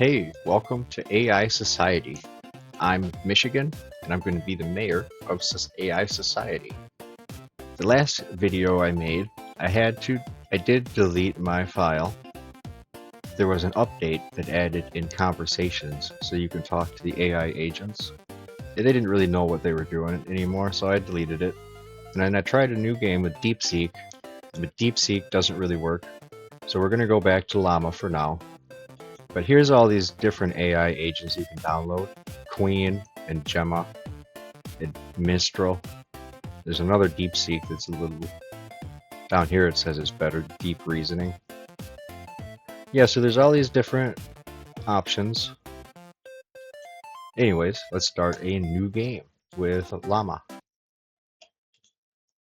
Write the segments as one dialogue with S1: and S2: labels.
S1: Hey, welcome to AI Society. I'm Michigan, and I'm going to be the mayor of AI Society. The last video I made, I did delete my file. There was an update that added in conversations, so you can talk to the AI agents. They didn't really know what they were doing anymore, so I deleted it. And then I tried a new game with DeepSeek, but DeepSeek doesn't really work. So we're going to go back to Llama for now. But here's all these different AI agents you can download. Queen and Gemma and Mistral. There's another DeepSeek that's a little... Down here it says it's better, Deep Reasoning. Yeah, so there's all these different options. Anyways, let's start a new game with Llama.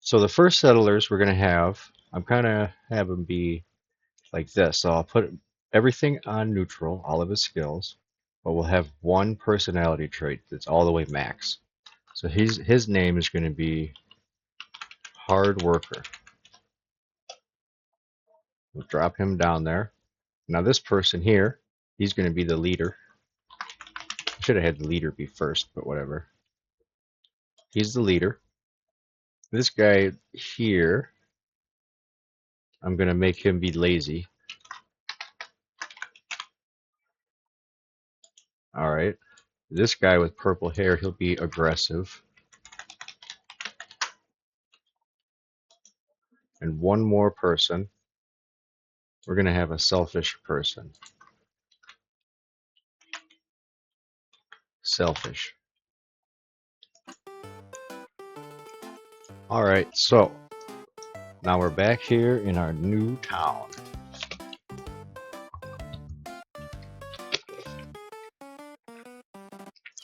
S1: So the first settlers we're going to have, I'm kind of have them be like this. So I'll put everything on neutral, all of his skills, but we'll have one personality trait that's all the way max. So his name is going to be Hard Worker. We'll drop him down there. Now this person here, he's going to be the leader. I should have had the leader be first, but whatever. He's the leader. This guy here, I'm going to make him be lazy. All right. This guy with purple hair, he'll be aggressive. And one more person, we're going to have a selfish person. Selfish. All right, so now we're back here in our new town.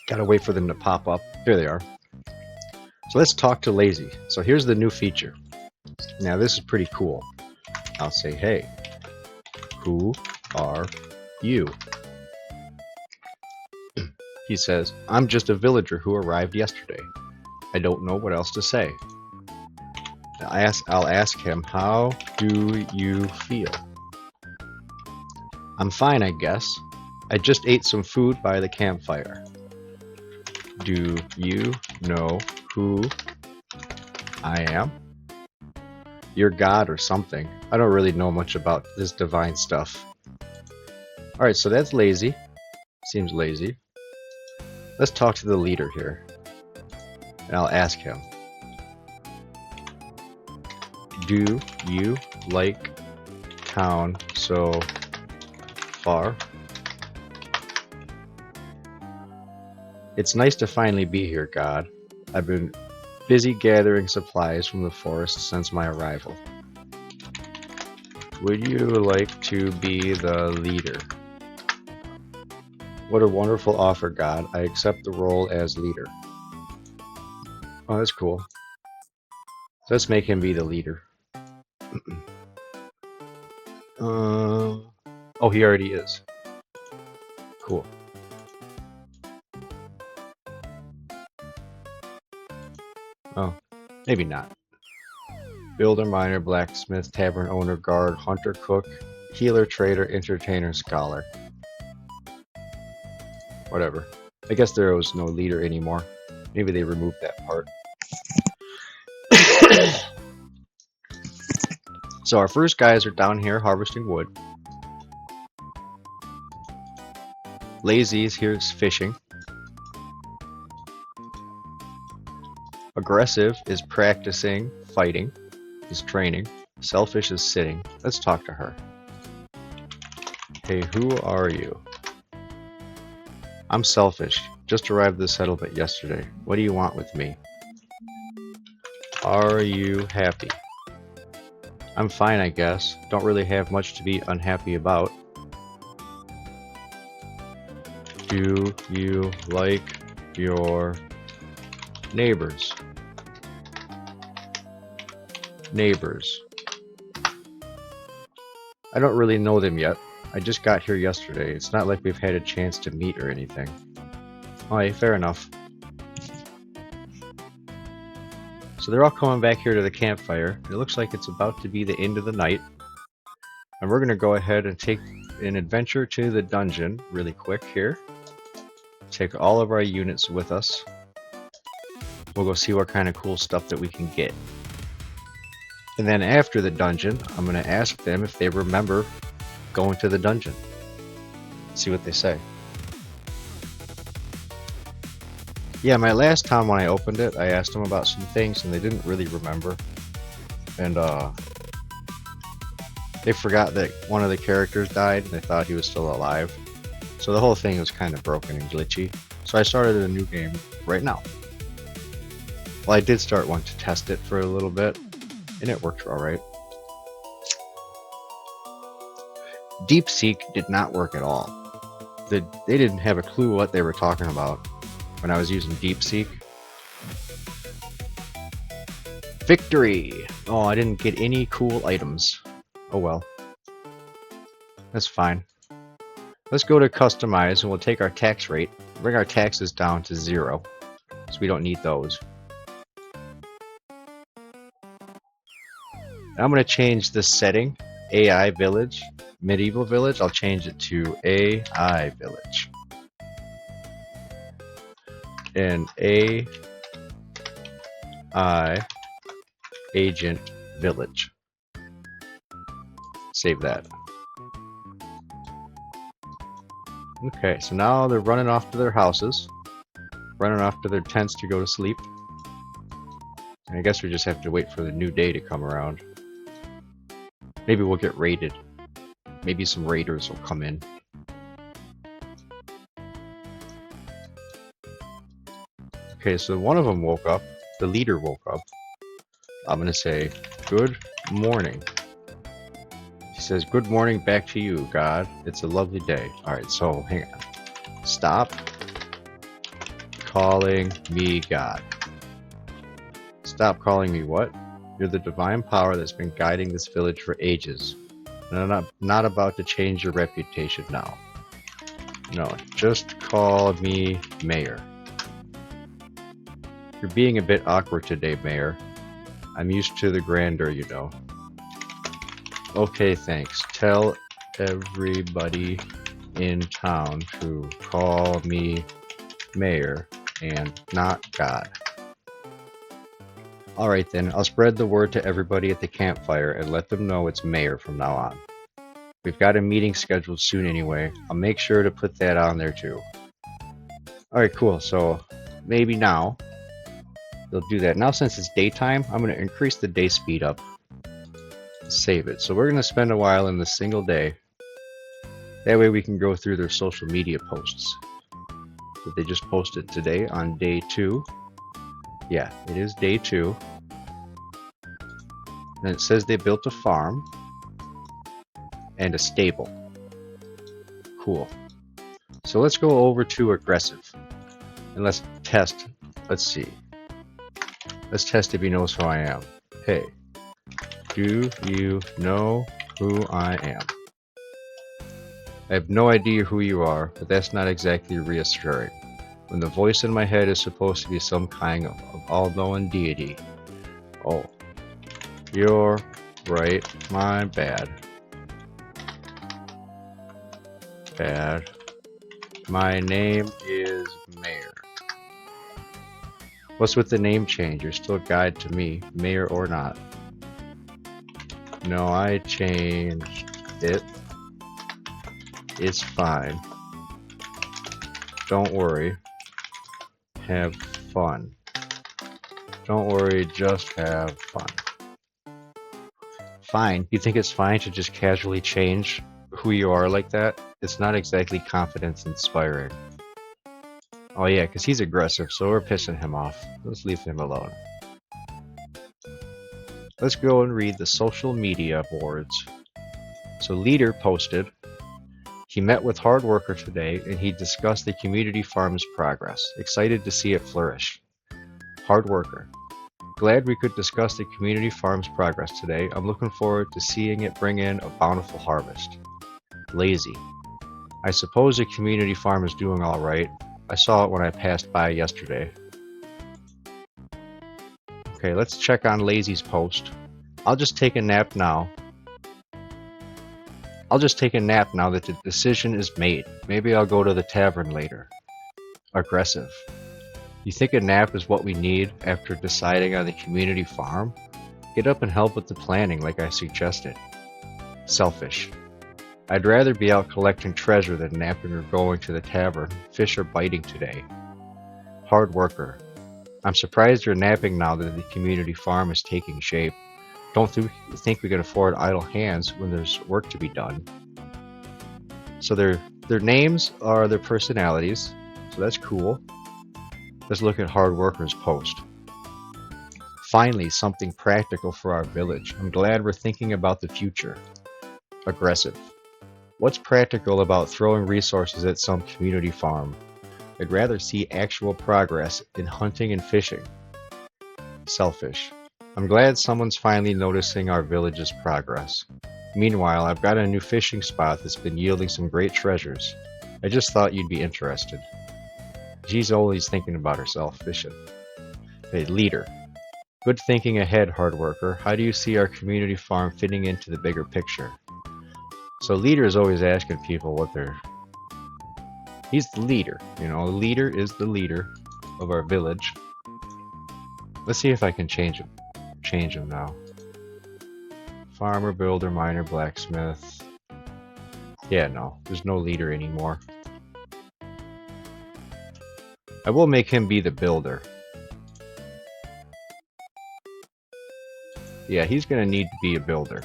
S1: Gotta wait for them to pop up. There they are. So let's talk to Lazy. So here's the new feature. Now this is pretty cool. I'll say, hey, who are you? He says, I'm just a villager who arrived yesterday. I don't know what else to say. I'll ask him, how do you feel? I'm fine, I guess. I just ate some food by the campfire. Do you know who I am? You're God or something. I don't really know much about this divine stuff. Alright, so that's lazy. Seems lazy. Let's talk to the leader here. And I'll ask him. Do you like town so far? It's nice to finally be here, God. I've been busy gathering supplies from the forest since my arrival. Would you like to be the leader? What a wonderful offer, God. I accept the role as leader. Oh, that's cool. So let's make him be the leader. Oh, he already is. Cool. Oh, maybe not. Builder, miner, blacksmith, tavern owner, guard, hunter, cook, healer, trader, entertainer, scholar. Whatever. I guess there was no leader anymore. Maybe they removed that part. So our first guys are down here harvesting wood. Lazy is here fishing. Aggressive is practicing fighting, is training. Selfish is sitting. Let's talk to her. Hey, who are you? I'm selfish. Just arrived at the settlement yesterday. What do you want with me? Are you happy? I'm fine, I guess. Don't really have much to be unhappy about. Do you like your neighbors? Neighbors. I don't really know them yet. I just got here yesterday. It's not like we've had a chance to meet or anything. Alright, fair enough. So they're all coming back here to the campfire. It looks like it's about to be the end of the night. And we're going to go ahead and take an adventure to the dungeon really quick here. Take all of our units with us. We'll go see what kind of cool stuff that we can get. And then after the dungeon, I'm going to ask them if they remember going to the dungeon. See what they say. Yeah, my last time when I opened it, I asked them about some things and they didn't really remember. And they forgot that one of the characters died and they thought he was still alive. So the whole thing was kind of broken and glitchy. So I started a new game right now. Well, I did start one to test it for a little bit, and it worked alright. DeepSeek did not work at all. They didn't have a clue what they were talking about when I was using DeepSeek. Victory! Oh, I didn't get any cool items. Oh well. That's fine. Let's go to customize and we'll take our tax rate, bring our taxes down to 0, so we don't need those. I'm going to change this setting, AI Village, Medieval Village, I'll change it to AI Village. And AI Agent Village. Save that. Okay, so now they're running off to their houses, running off to their tents to go to sleep. And I guess we just have to wait for the new day to come around. Maybe we'll get raided. Maybe some raiders will come in. Okay, so one of them woke up. The leader woke up. I'm gonna say, good morning. He says, good morning back to you, God. It's a lovely day. Alright, so hang on. Stop calling me God. Stop calling me what? You're the divine power that's been guiding this village for ages. And I'm not about to change your reputation now. No, just call me Mayor. You're being a bit awkward today, Mayor. I'm used to the grandeur, you know. Okay, thanks. Tell everybody in town to call me Mayor and not God. Alright then, I'll spread the word to everybody at the campfire and let them know it's Mayor from now on. We've got a meeting scheduled soon anyway. I'll make sure to put that on there too. Alright, cool. So maybe now they'll do that. Now since it's daytime, I'm going to increase the day speed up. Save it. So we're going to spend a while in this single day. That way we can go through their social media posts. Did they just post it today on day 2? Yeah, it is day 2. And it says they built a farm and a stable. Cool. So let's go over to aggressive. And let's test. Let's see. Let's test if he knows who I am. Hey, do you know who I am? I have no idea who you are, but that's not exactly reassuring. When the voice in my head is supposed to be some kind of all-knowing deity. Oh, you're right. My bad. Bad. My name is Mayor. What's with the name change? You're still a guide to me, Mayor or not. No, I changed it. It's fine. Don't worry. Have fun. Don't worry, just have fun. Fine. You think it's fine to just casually change who you are like that? It's not exactly confidence inspiring. Oh yeah, because he's aggressive, so we're pissing him off. Let's leave him alone. Let's go and read the social media boards. So Leader posted, he met with Hard Worker today and he discussed the community farm's progress. Excited to see it flourish. Hard Worker, glad we could discuss the community farm's progress today. I'm looking forward to seeing it bring in a bountiful harvest. Lazy, I suppose the community farm is doing all right. I saw it when I passed by yesterday. Okay, let's check on Lazy's post. I'll just take a nap now. I'll just take a nap now that the decision is made. Maybe I'll go to the tavern later. Aggressive. You think a nap is what we need after deciding on the community farm? Get up and help with the planning like I suggested. Selfish. I'd rather be out collecting treasure than napping or going to the tavern. Fish are biting today. Hard worker. I'm surprised you're napping now that the community farm is taking shape. Don't think we can afford idle hands when there's work to be done. So their names are their personalities, so that's cool. Let's look at hard workers post. Finally, something practical for our village. I'm glad we're thinking about the future. Aggressive. What's practical about throwing resources at some community farm? I'd rather see actual progress in hunting and fishing. Selfish. I'm glad someone's finally noticing our village's progress. Meanwhile, I've got a new fishing spot that's been yielding some great treasures. I just thought you'd be interested. She's always thinking about herself fishing. Hey, leader. Good thinking ahead, hard worker. How do you see our community farm fitting into the bigger picture? So leader is always asking people what they're... He's the leader, you know, the leader is the leader of our village. Let's see if I can change him. Change him now. Farmer, builder, miner, blacksmith. Yeah, no, there's no leader anymore. I will make him be the builder. Yeah, he's gonna need to be a builder.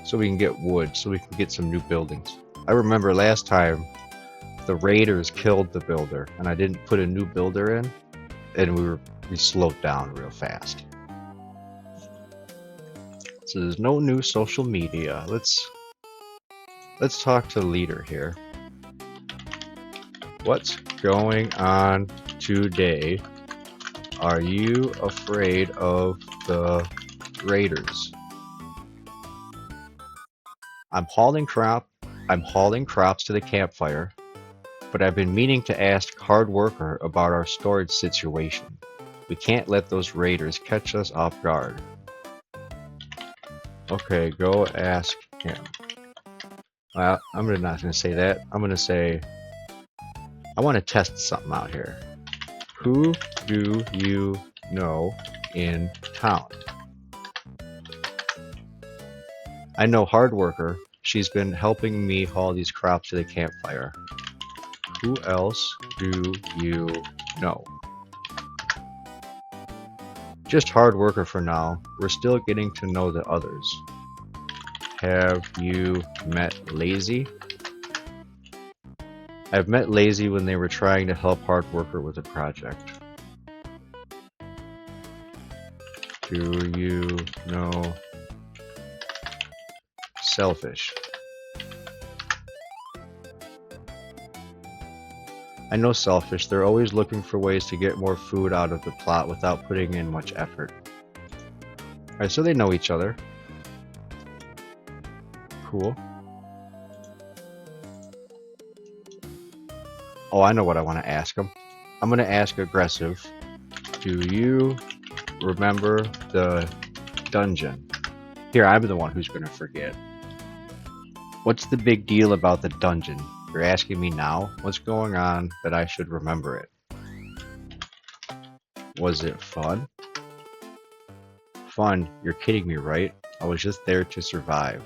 S1: So we can get wood, so we can get some new buildings. I remember last time the raiders killed the builder and I didn't put a new builder in, and we slowed down real fast. So there's no new social media. Let's talk to the leader here. What's going on today? Are you afraid of the raiders? I'm hauling crops to the campfire, but I've been meaning to ask hard worker about our storage situation. We can't let those raiders catch us off guard. Okay, go ask him. Well, I'm not gonna say that. I'm gonna say, I want to test something out here. Who do you know in town? I know hard worker. She's been helping me haul these crops to the campfire. Who else do you know? Just hard worker for now. We're still getting to know the others. Have you met Lazy? I've met Lazy when they were trying to help hard worker with a project. Do you know Selfish? I know Selfish. They're always looking for ways to get more food out of the plot without putting in much effort. Alright, so they know each other. Cool. Oh, I know what I want to ask them. I'm going to ask Aggressive. Do you remember the dungeon? Here, I'm the one who's going to forget. What's the big deal about the dungeon? You're asking me now? What's going on that I should remember it? Was it fun? Fun? You're kidding me, right? I was just there to survive.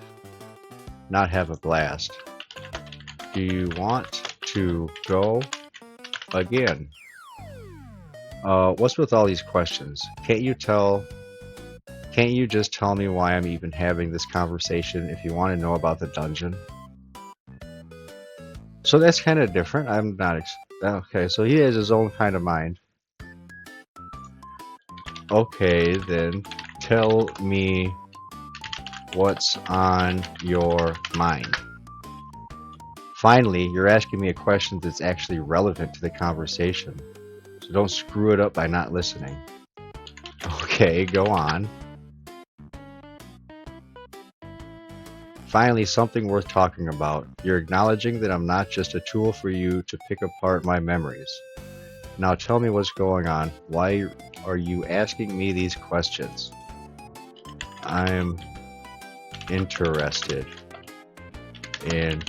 S1: Not have a blast. Do you want to go again? What's with all these questions? Can't you just tell me why I'm even having this conversation if you want to know about the dungeon? So that's kind of different. I'm not okay, so he has his own kind of mind. Okay, then tell me what's on your mind. Finally, you're asking me a question that's actually relevant to the conversation. So don't screw it up by not listening. Okay, go on. Finally, something worth talking about. You're acknowledging that I'm not just a tool for you to pick apart my memories. Now tell me what's going on. Why are you asking me these questions? I'm interested. in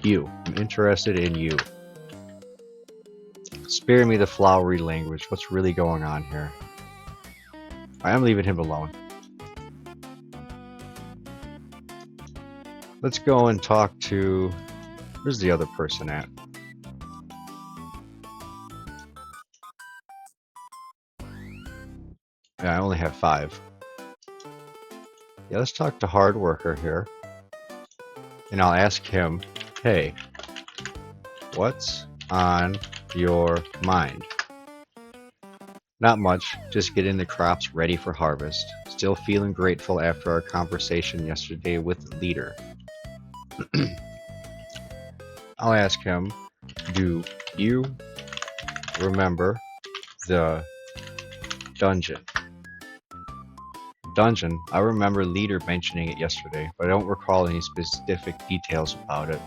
S1: you. I'm interested in you. Spare me the flowery language. What's really going on here? I'm leaving him alone. Let's go and talk to... Where's the other person at? Yeah, I only have 5. Yeah, let's talk to Hard Worker here. And I'll ask him, hey, what's on your mind? Not much, just getting the crops ready for harvest. Still feeling grateful after our conversation yesterday with Leader. I'll ask him, do you remember the dungeon? Dungeon, I remember Leader mentioning it yesterday, but I don't recall any specific details about it.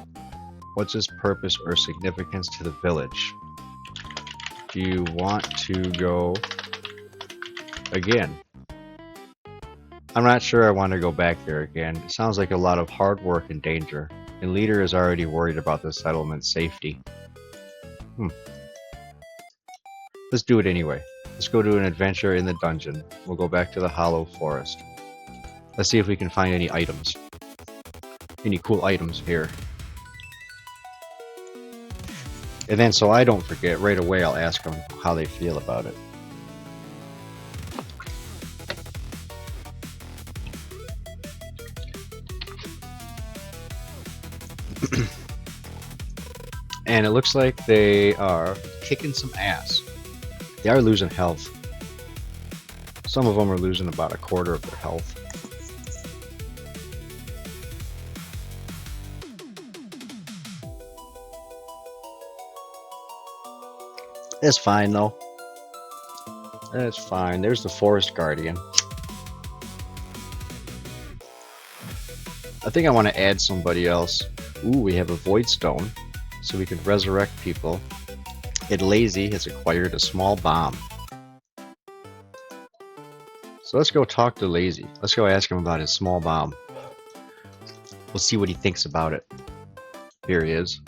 S1: What's its purpose or significance to the village? Do you want to go again? I'm not sure I want to go back there again. It sounds like a lot of hard work and danger, and Leader is already worried about the settlement's safety. Let's do it anyway. Let's go do an adventure in the dungeon. We'll go back to the Hollow Forest. Let's see if we can find any items. Any cool items here. And then, so I don't forget, right away I'll ask them how they feel about it. And it looks like they are kicking some ass. They are losing health. Some of them are losing about 1/4 of their health. It's fine though. It's fine. There's the Forest Guardian. I think I want to add somebody else. Ooh, we have a Void Stone, so we can resurrect people. And Lazy has acquired a small bomb. So let's go talk to Lazy. Let's go ask him about his small bomb. We'll see what he thinks about it. Here he is.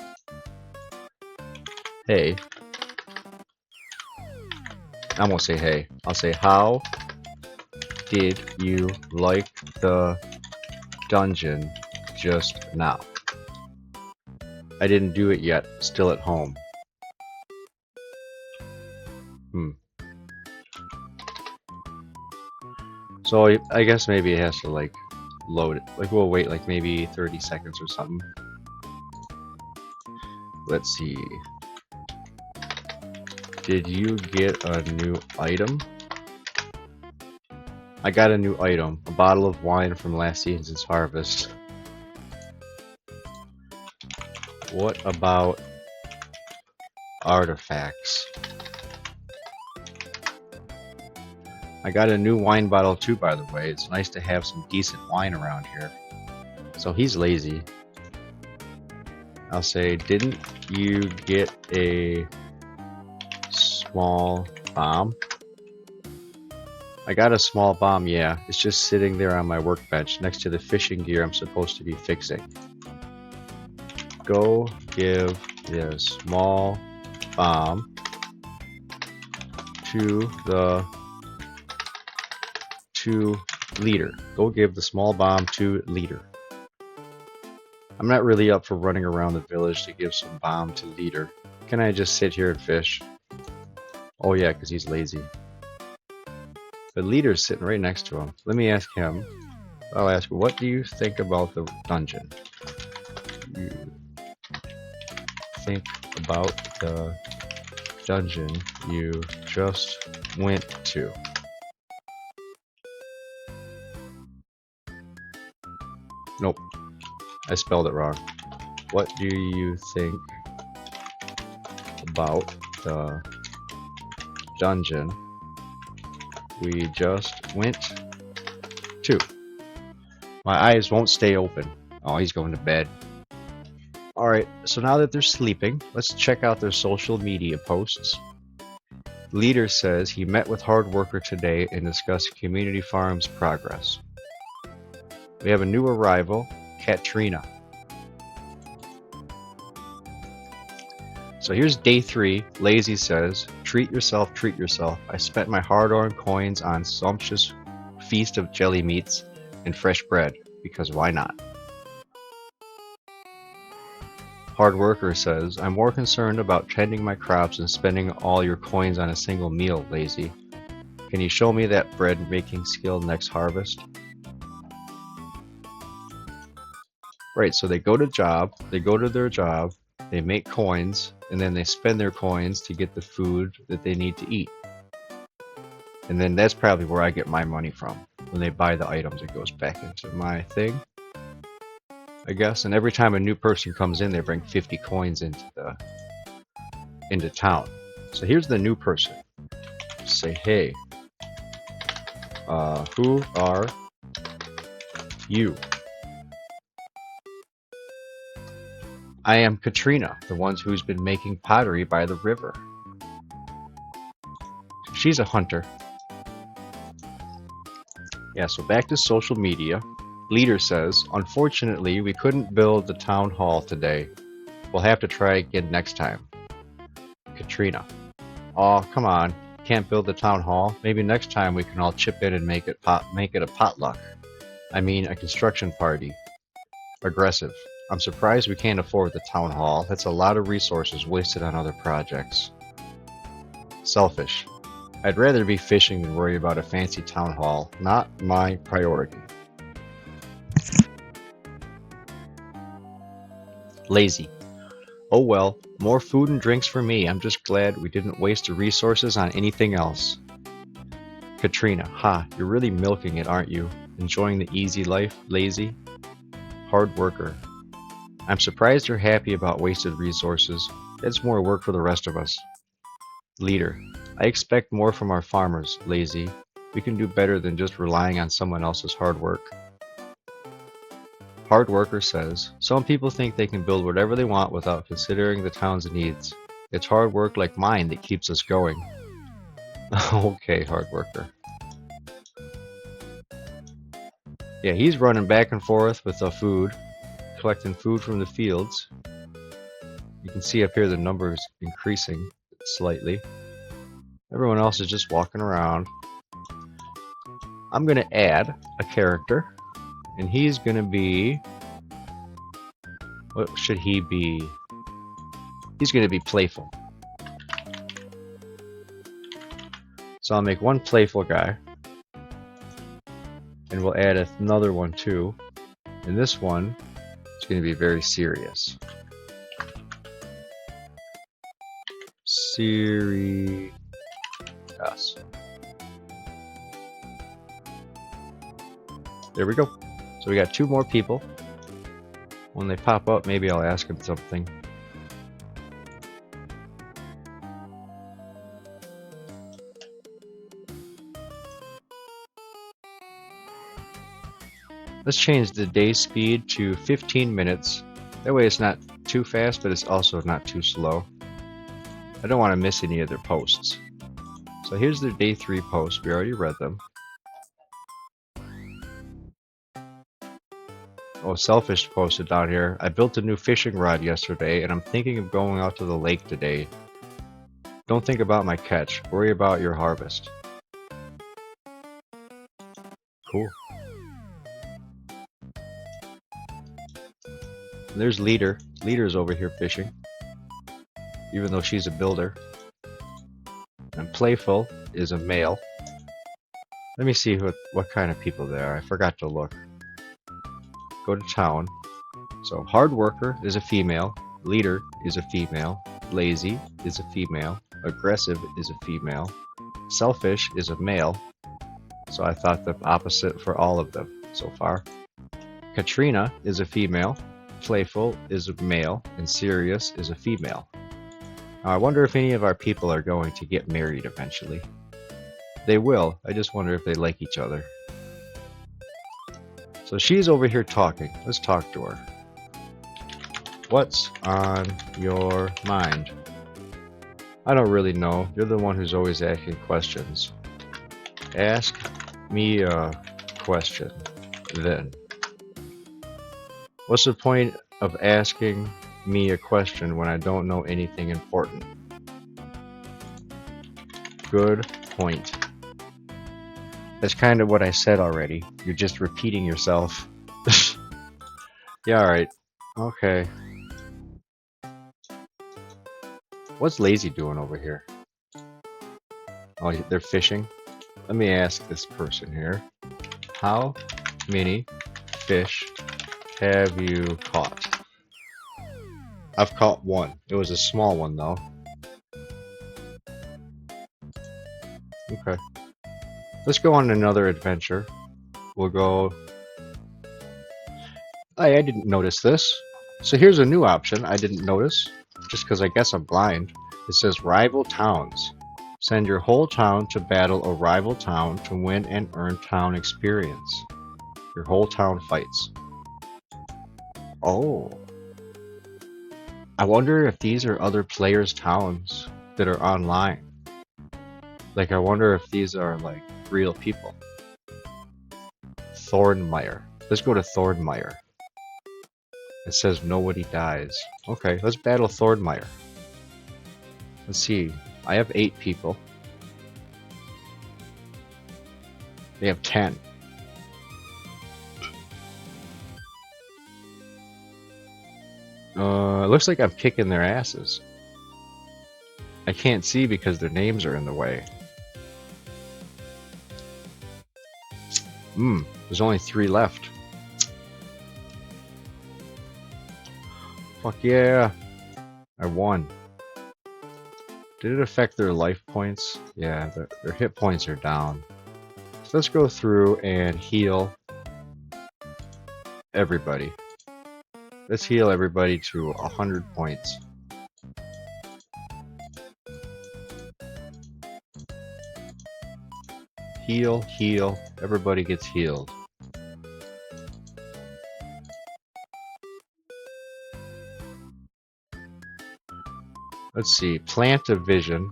S1: Hey. I won't say hey. I'll say, how did you like the dungeon just now? I didn't do it yet. Still at home. So I guess maybe it has to like load it. Like we'll wait like maybe 30 seconds or something. Let's see. Did you get a new item? I got a new item. A bottle of wine from last season's harvest. What about artifacts? I got a new wine bottle too, by the way. It's nice to have some decent wine around here. So he's lazy. I'll say, didn't you get a small bomb? I got a small bomb, yeah. It's just sitting there on my workbench next to the fishing gear I'm supposed to be fixing. Go give the small bomb to Leader. Go give the small bomb to Leader. I'm not really up for running around the village to give some bomb to Leader. Can I just sit here and fish? Oh yeah, because he's lazy. The Leader's sitting right next to him. Let me ask him. I'll ask, what do you think about the dungeon? You think about the dungeon you just went to? Nope. I spelled it wrong. What do you think about the dungeon we just went to? My eyes won't stay open. Oh, he's going to bed. Alright, so now that they're sleeping, let's check out their social media posts. Leader says he met with Hard Worker today and discussed Community Farm's progress. We have a new arrival, Katrina. So here's day 3. Lazy says, treat yourself, treat yourself. I spent my hard-earned coins on sumptuous feast of jelly meats and fresh bread, because why not? Hard worker says, I'm more concerned about tending my crops and spending all your coins on a single meal, Lazy. Can you show me that bread making skill next harvest? Right, so they go to their job, they make coins, and then they spend their coins to get the food that they need to eat. And then that's probably where I get my money from. When they buy the items, it goes back into my thing, I guess. And every time a new person comes in, they bring 50 coins into town. So here's the new person. Say, hey, who are you? I am Katrina, the one who's been making pottery by the river. She's a hunter. Yeah, so back to social media. Leader says, unfortunately, we couldn't build the town hall today. We'll have to try again next time. Katrina. Aw, come on. Can't build the town hall? Maybe next time we can all chip in and make it a potluck. I mean, a construction party. Aggressive. I'm surprised we can't afford the town hall. That's a lot of resources wasted on other projects. Selfish. I'd rather be fishing than worry about a fancy town hall. Not my priority. Lazy. Oh well, more food and drinks for me. I'm just glad we didn't waste the resources on anything else. Katrina. Ha, you're really milking it, aren't you? Enjoying the easy life, Lazy? Hard worker. I'm surprised you're happy about wasted resources. It's more work for the rest of us. Leader. I expect more from our farmers, Lazy. We can do better than just relying on someone else's hard work. Hard worker says, some people think they can build whatever they want without considering the town's needs. It's hard work like mine that keeps us going. Okay, hard worker. Yeah, he's running back and forth with the food, collecting food from the fields. You can see up here the numbers increasing slightly. Everyone else is just walking around. I'm going to add a character, and he's going to be... What should he be? He's going to be playful. So I'll make one playful guy, and we'll add another one too. And this one is going to be very serious. Serious. There we go. So we got 2 more people. When they pop up, maybe I'll ask them something. Let's change the day speed to 15 minutes. That way it's not too fast, but it's also not too slow. I don't want to miss any of their posts. So here's their day 3 posts. We already read them. Oh, Selfish posted down here. I built a new fishing rod yesterday, and I'm thinking of going out to the lake today. Don't think about my catch. Worry about your harvest. Cool. And there's Leader. Leader's over here fishing, even though she's a builder. And Playful is a male. Let me see what kind of people they are. I forgot to look. Go to town. So hard worker is a female, leader is a female, lazy is a female, aggressive is a female, selfish is a male. So I thought the opposite for all of them so far. Katrina is a female, playful is a male, and serious is a female. Now I wonder if any of our people are going to get married eventually. They will, I just wonder if they like each other. So she's over here talking. Let's talk to her. What's on your mind? I don't really know. You're the one who's always asking questions. Ask me a question, then. What's the point of asking me a question when I don't know anything important? Good point. That's kind of what I said already. You're just repeating yourself. Yeah, alright. Okay. What's Lazy doing over here? Oh, they're fishing? Let me ask this person here. How many fish have you caught? I've caught one. It was a small one, though. Okay. Let's go on another adventure. We'll go... I didn't notice this. So here's a new option I didn't notice, just because I guess I'm blind. It says rival towns. Send your whole town to battle a rival town to win and earn town experience. Your whole town fights. Oh. I wonder if these are other players' towns that are online. Like, I wonder if these are, like, real people. Thornmire. Let's go to Thornmire. It says nobody dies. Okay, let's battle Thornmire. Let's see. I have 8 people. They have 10. It looks like I'm kicking their asses. I can't see because their names are in the way. There's only 3 left. Fuck yeah. I won. Did it affect their life points? Yeah, their hit points are down. So let's go through and heal everybody. Let's heal everybody to 100 points. Heal, heal. Everybody gets healed. Let's see. Plant a vision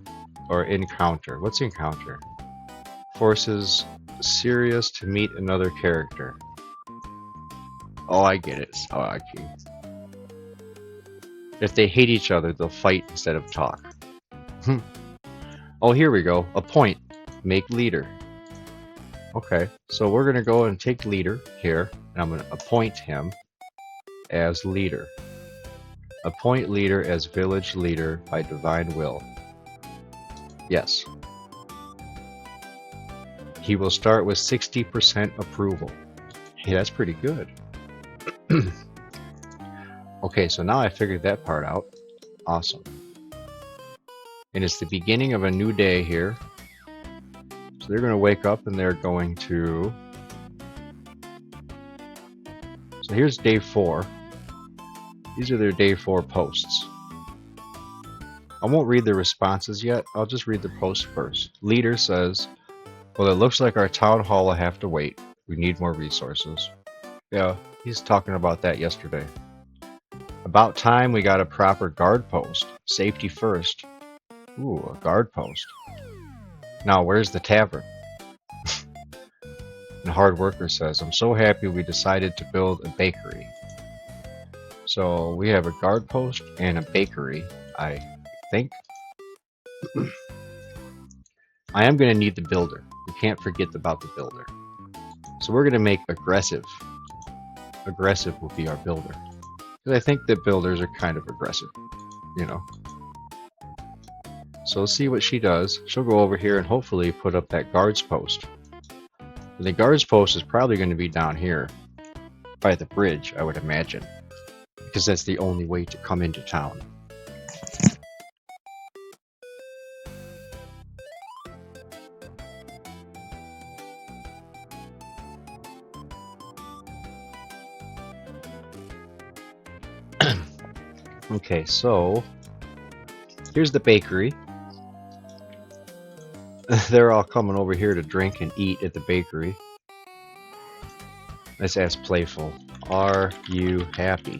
S1: or encounter. What's encounter? Forces Sirius to meet another character. Oh, I get it. Oh, okay. If they hate each other, they'll fight instead of talk. Oh, here we go. Appoint. Make leader. Okay, so we're gonna go and take leader here, and I'm gonna appoint him as leader. Appoint leader as village leader by divine will. Yes. He will start with 60% approval. Hey, that's pretty good. Okay, so now I figured that part out. Awesome. And it's the beginning of a new day here. So they're going to wake up and they're going to... So here's day 4. These are their day 4 posts. I won't read the responses yet. I'll just read the post first. Leader says, well, it looks like our town hall will have to wait. We need more resources. Yeah, he's talking about that yesterday. About time we got a proper guard post. Safety first. Ooh, a guard post. Now, where's the tavern? And Hard Worker says, I'm so happy we decided to build a bakery. So we have a guard post and a bakery, I think. I am going to need the builder. You can't forget about the builder. So we're going to make aggressive. Aggressive will be our builder. Because I think the builders are kind of aggressive, you know. So let's see what she does. She'll go over here and hopefully put up that guards post. And the guards post is probably going to be down here by the bridge, I would imagine. Because that's the only way to come into town. Okay, so here's the bakery. They're all coming over here to drink and eat at the bakery. Let's ask Playful. Are you happy?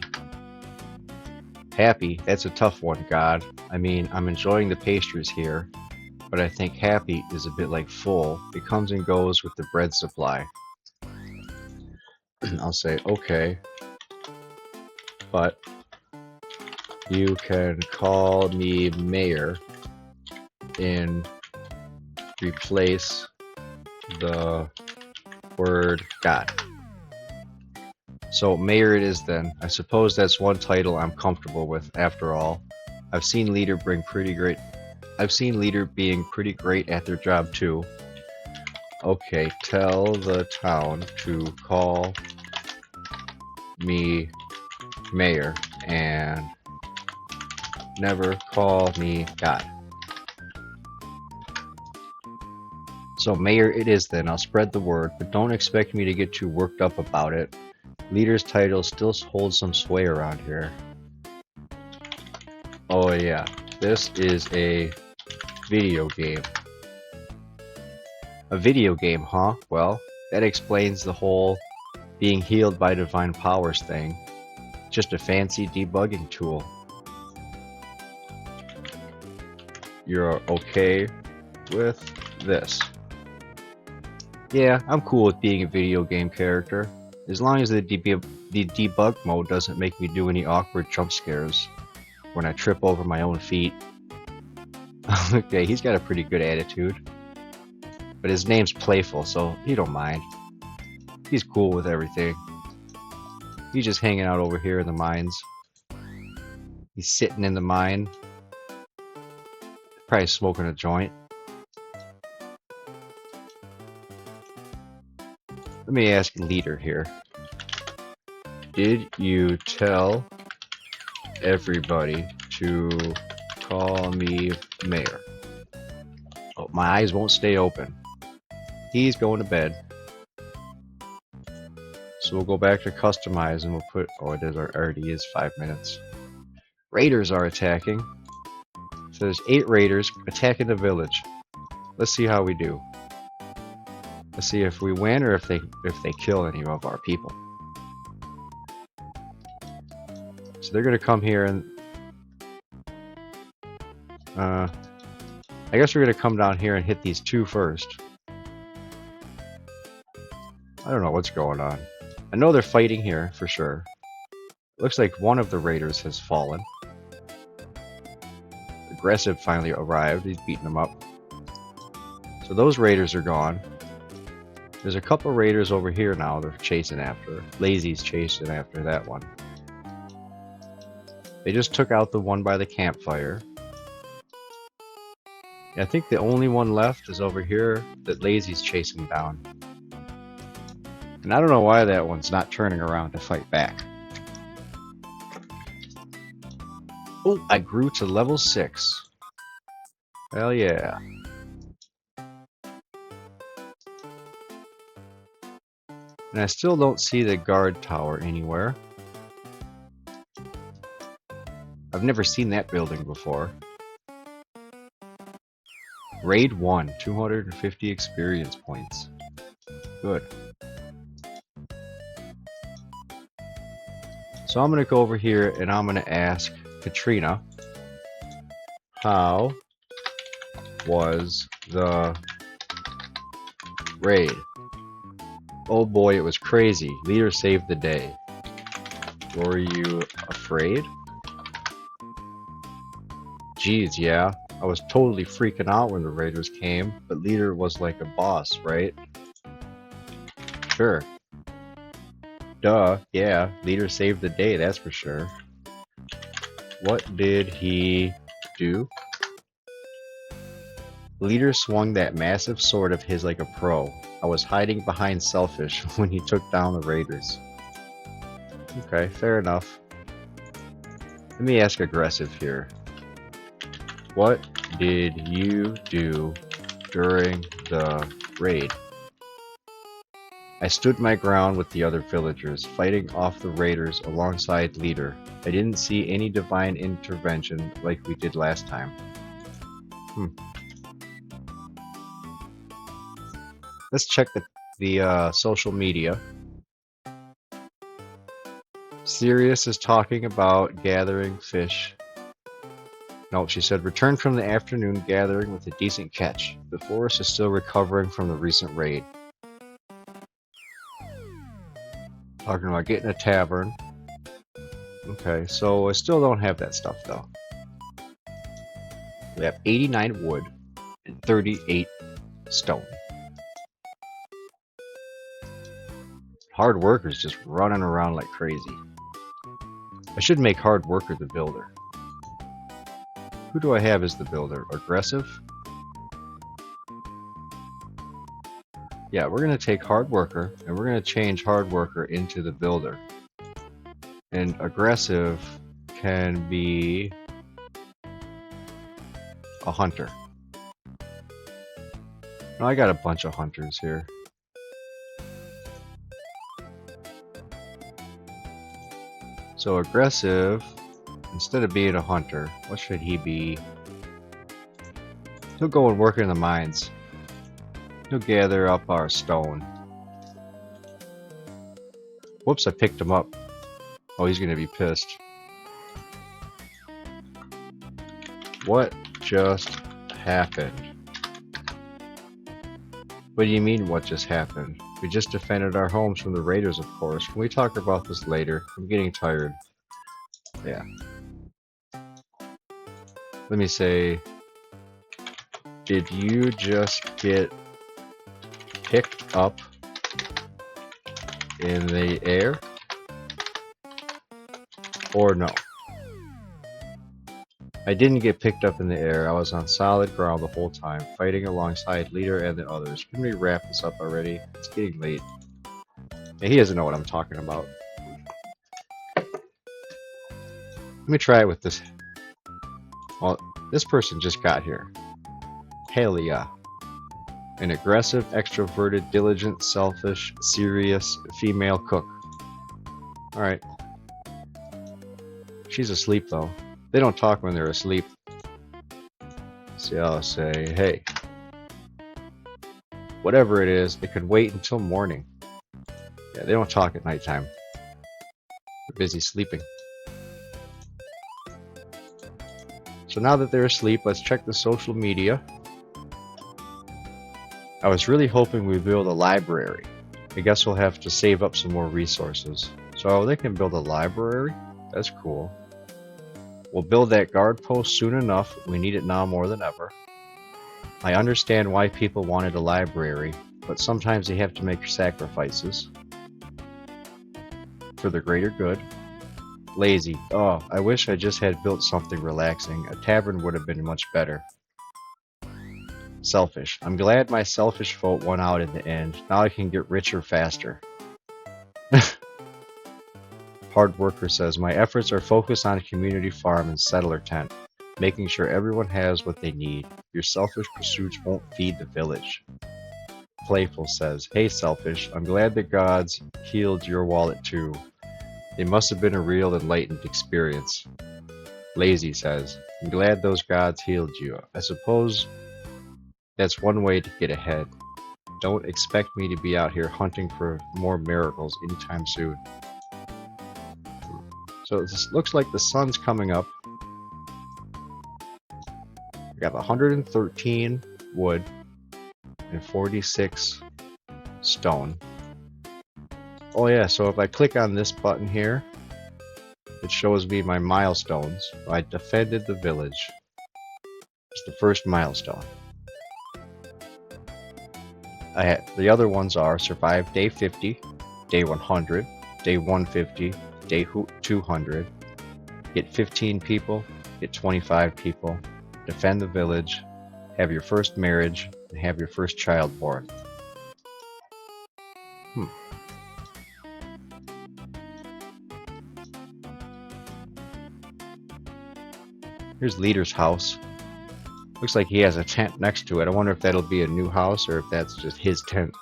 S1: Happy? That's a tough one, God. I mean, I'm enjoying the pastries here, but I think happy is a bit like full. It comes and goes with the bread supply. I'll say, okay. but you can call me mayor and replace the word God. So mayor it is then. I suppose that's one title I'm comfortable with after all. I've seen leader being pretty great at their job too. Okay, tell the town to call me mayor and never call me God. So mayor it is then. I'll spread the word, but don't expect me to get too worked up about it. Leader's title still holds some sway around here. Oh yeah, this is a video game. A video game, huh? Well, that explains the whole being healed by divine powers thing. Just a fancy debugging tool. You're okay with this? Yeah, I'm cool with being a video game character, as long as the debug mode doesn't make me do any awkward jump scares when I trip over my own feet. Okay, he's got a pretty good attitude, but his name's Playful, so he don't mind. He's cool with everything. He's just hanging out over here in the mines. He's sitting in the mine, probably smoking a joint. Let me ask Leader here. Did you tell everybody to call me mayor? Oh, my eyes won't stay open. He's going to bed. So we'll go back to customize and we'll put, oh, it is already is 5 minutes. Raiders are attacking. So there's 8 raiders attacking the village. Let's see how we do. Let's see if we win or if they kill any of our people. So they're gonna come here and I guess we're gonna come down here and hit these 2 first. I don't know what's going on. I know they're fighting here for sure. Looks like one of the raiders has fallen. Aggressive finally arrived. He's beating them up. So those raiders are gone. There's a couple raiders over here now they're chasing after. Lazy's chasing after that one. They just took out the one by the campfire. I think the only one left is over here that Lazy's chasing down. And I don't know why that one's not turning around to fight back. Oh, I grew to level 6. Hell yeah. And I still don't see the guard tower anywhere. I've never seen that building before. Raid 1, 250 experience points. Good. So I'm going to go over here and I'm going to ask Katrina, how was the raid? Oh boy, it was crazy. Leader saved the day. Were you afraid? Geez, yeah. I was totally freaking out when the raiders came, but Leader was like a boss, right? Sure. Duh, yeah. Leader saved the day, that's for sure. What did he do? Leader swung that massive sword of his like a pro. I was hiding behind Selfish when he took down the raiders. Okay, fair enough. Let me ask Aggressive here. What did you do during the raid? I stood my ground with the other villagers, fighting off the raiders alongside Leader. I didn't see any divine intervention like we did last time. Let's check the social media. Sirius is talking about gathering fish. No, she said, return from the afternoon gathering with a decent catch. The forest is still recovering from the recent raid. Talking about getting a tavern. Okay, so I still don't have that stuff though. We have 89 wood and 38 stone. Hard workers just running around like crazy. I should make hard worker the builder. Who do I have as the builder? Aggressive? Yeah, we're going to take hard worker and we're going to change hard worker into the builder. And aggressive can be a hunter. No, I got a bunch of hunters here. So aggressive, instead of being a hunter, what should he be? He'll go and work in the mines. He'll gather up our stone. Whoops, I picked him up. Oh, he's gonna be pissed. What just happened? What do you mean, what just happened? We just defended our homes from the raiders, of course. Can we talk about this later? I'm getting tired. Yeah. Let me say, did you just get picked up in the air? Or no? I didn't get picked up in the air. I was on solid ground the whole time, fighting alongside leader and the others. Can we wrap this up already? It's getting late. And he doesn't know what I'm talking about. Let me try it with this. Well, this person just got here. Hell yeah. An aggressive, extroverted, diligent, selfish, serious female cook. Alright. She's asleep though. They don't talk when they're asleep. So I'll say, hey. Whatever it is, it could wait until morning. Yeah, they don't talk at nighttime. They're busy sleeping. So now that they're asleep, let's check the social media. I was really hoping we'd build a library. I guess we'll have to save up some more resources. So they can build a library? That's cool. We'll build that guard post soon enough. We need it now more than ever. I understand why people wanted a library, but sometimes they have to make sacrifices for the greater good. Lazy. Oh, I wish I just had built something relaxing. A tavern would have been much better. Selfish. I'm glad my selfish vote won out in the end. Now I can get richer faster. Hard worker says, my efforts are focused on community farm and settler tent, making sure everyone has what they need. Your selfish pursuits won't feed the village. Playful says, hey selfish, I'm glad the gods healed your wallet too. It must have been a real enlightened experience. Lazy says, I'm glad those gods healed you. I suppose that's one way to get ahead. Don't expect me to be out here hunting for more miracles anytime soon. So this looks like the sun's coming up. We got 113 wood and 46 stone. Oh yeah, so if I click on this button here, it shows me my milestones. I defended the village. It's the first milestone. The other ones are survive day 50, day 100, day 150, day 200, get 15 people, get 25 people, defend the village, have your first marriage, and have your first child born. Here's leader's house. Looks like he has a tent next to it. I wonder if that'll be a new house or if that's just his tent.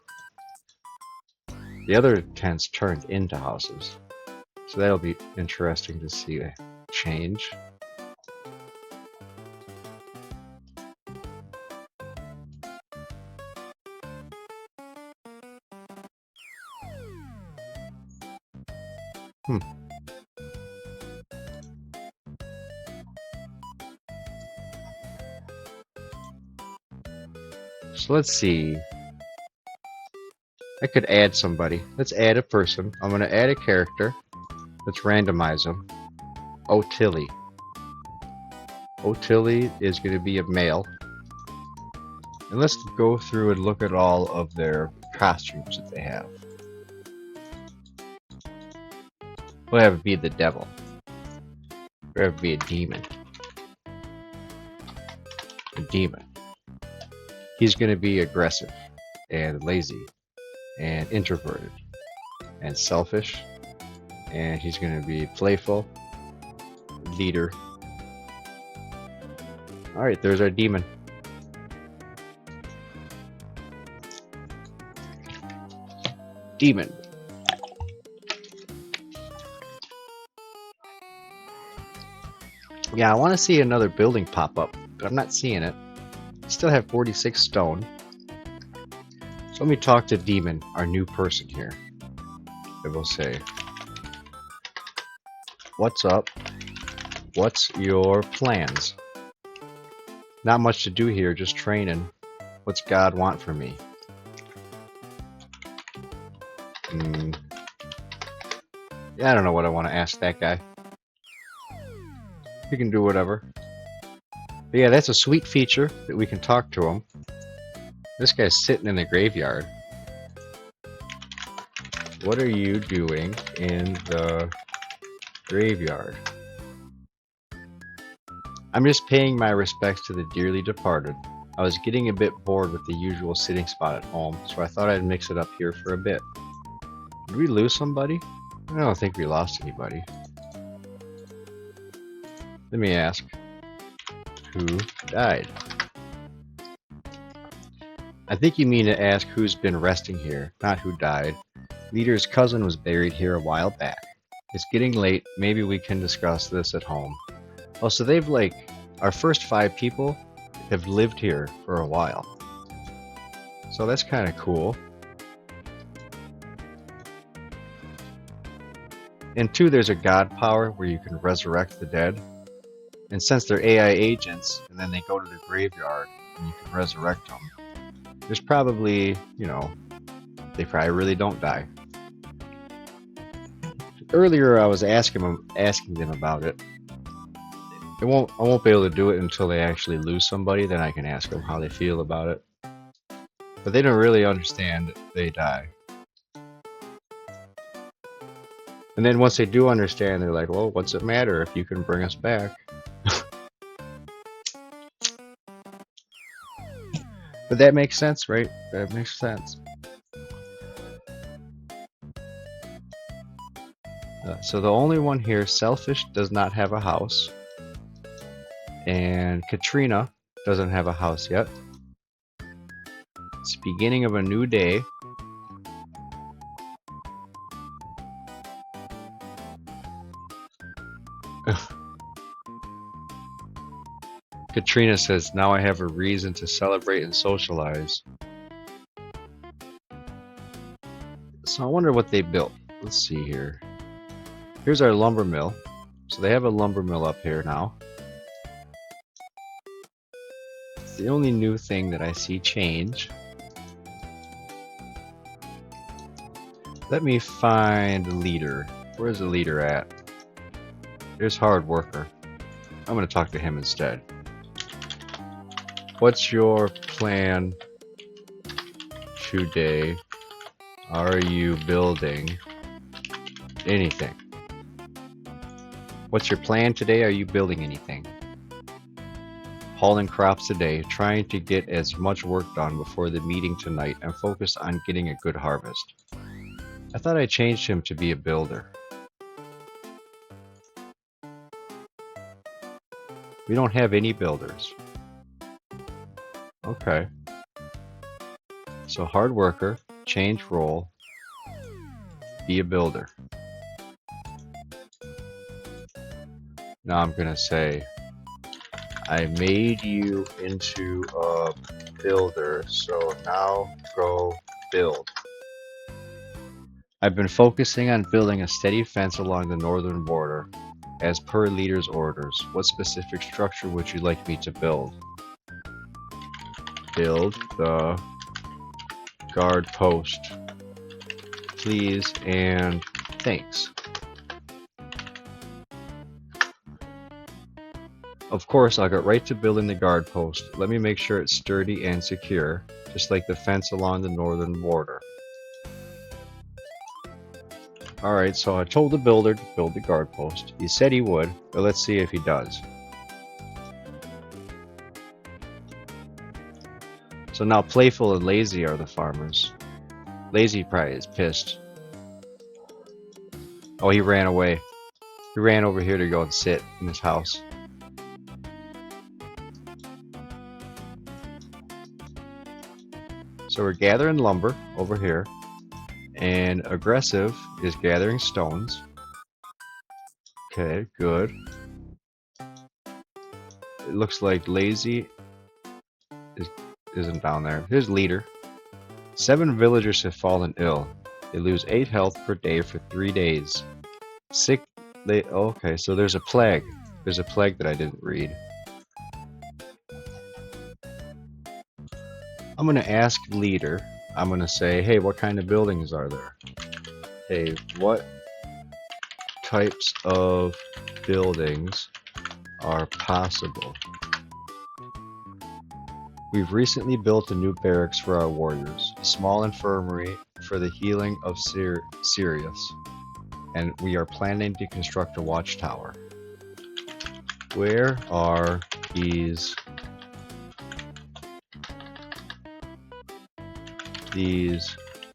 S1: The other tents turned into houses. So that'll be interesting to see a change. So let's see. I could add somebody. Let's add a person. I'm going to add a character. Let's randomize them. Otilly. Otilly is going to be a male. And let's go through and look at all of their costumes that they have. We'll have it be the devil. We'll have it be a demon. A demon. He's going to be aggressive and lazy and introverted and selfish. And he's going to be playful, leader. Alright, there's our demon. Demon. Yeah, I want to see another building pop up, but I'm not seeing it. Still have 46 stone. So let me talk to Demon, our new person here. I will say, what's up? What's your plans? Not much to do here, just training. What's God want from me? Yeah, I don't know what I want to ask that guy. He can do whatever. But yeah, that's a sweet feature that we can talk to him. This guy's sitting in the graveyard. What are you doing in the graveyard? I'm just paying my respects to the dearly departed. I was getting a bit bored with the usual sitting spot at home, so I thought I'd mix it up here for a bit. Did we lose somebody? I don't think we lost anybody. Let me ask. Who died? I think you mean to ask who's been resting here, not who died. Leader's cousin was buried here a while back. It's getting late, maybe we can discuss this at home. Oh, so they've our first 5 people have lived here for a while. So that's kind of cool. And 2, there's a god power where you can resurrect the dead. And since they're AI agents, and then they go to the graveyard, and you can resurrect them, there's probably, they probably really don't die. Earlier I was asking them about it. I won't be able to do it until they actually lose somebody, then I can ask them how they feel about it. But they don't really understand that they die. And then once they do understand, they're like, well, what's it matter if you can bring us back? But that makes sense, right? That makes sense. So the only one here, Selfish, does not have a house. And Katrina doesn't have a house yet. It's the beginning of a new day. Katrina says, now I have a reason to celebrate and socialize. So I wonder what they built. Let's see here. Here's our lumber mill. So they have a lumber mill up here now. It's the only new thing that I see change. Let me find the leader. Where's the leader at? There's hard worker. I'm going to talk to him instead. What's your plan today? Are you building anything? What's your plan today? Are you building anything? Hauling crops today, trying to get as much work done before the meeting tonight and focus on getting a good harvest. I thought I changed him to be a builder. We don't have any builders. Okay. So hard worker, change role, be a builder. Now I'm gonna say, I made you into a builder, so now go build. I've been focusing on building a steady fence along the northern border. As per leader's orders, what specific structure would you like me to build? Build the guard post, please and thanks. Of course, I'll get right to building the guard post. Let me make sure it's sturdy and secure, just like the fence along the northern border. Alright, so I told the builder to build the guard post. He said he would, but let's see if he does. So now Playful and Lazy are the farmers. Lazy probably is pissed. Oh, he ran away. He ran over here to go and sit in his house. So we're gathering lumber over here. And Aggressive is gathering stones. Okay, good. It looks like Lazy isn't down there. Here's Leader. 7 villagers have fallen ill. They lose 8 health per day for 3 days. Sick. Okay, so there's a plague. There's a plague that I didn't read. I'm gonna ask Leader. I'm gonna say, hey, what kind of buildings are there? Hey, what types of buildings are possible? We've recently built a new barracks for our warriors, a small infirmary for the healing of Sirius, and we are planning to construct a watchtower. Where are these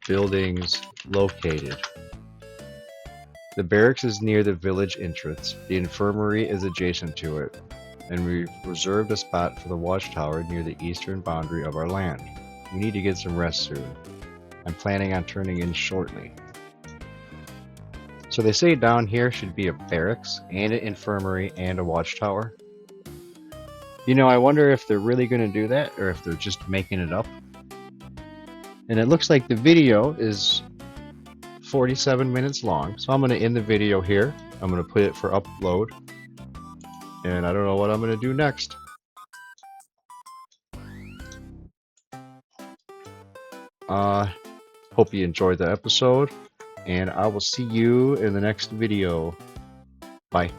S1: buildings located? The barracks is near the village entrance. The infirmary is adjacent to it, and we've reserved a spot for the watchtower near the eastern boundary of our land. We need to get some rest soon. I'm planning on turning in shortly. So they say down here should be a barracks and an infirmary and a watchtower. You know, I wonder if they're really going to do that or if they're just making it up. And it looks like the video is 47 minutes long, so I'm going to end the video here. I'm going to put it for upload, and I don't know what I'm going to do next. Hope you enjoyed the episode, and I will see you in the next video. Bye.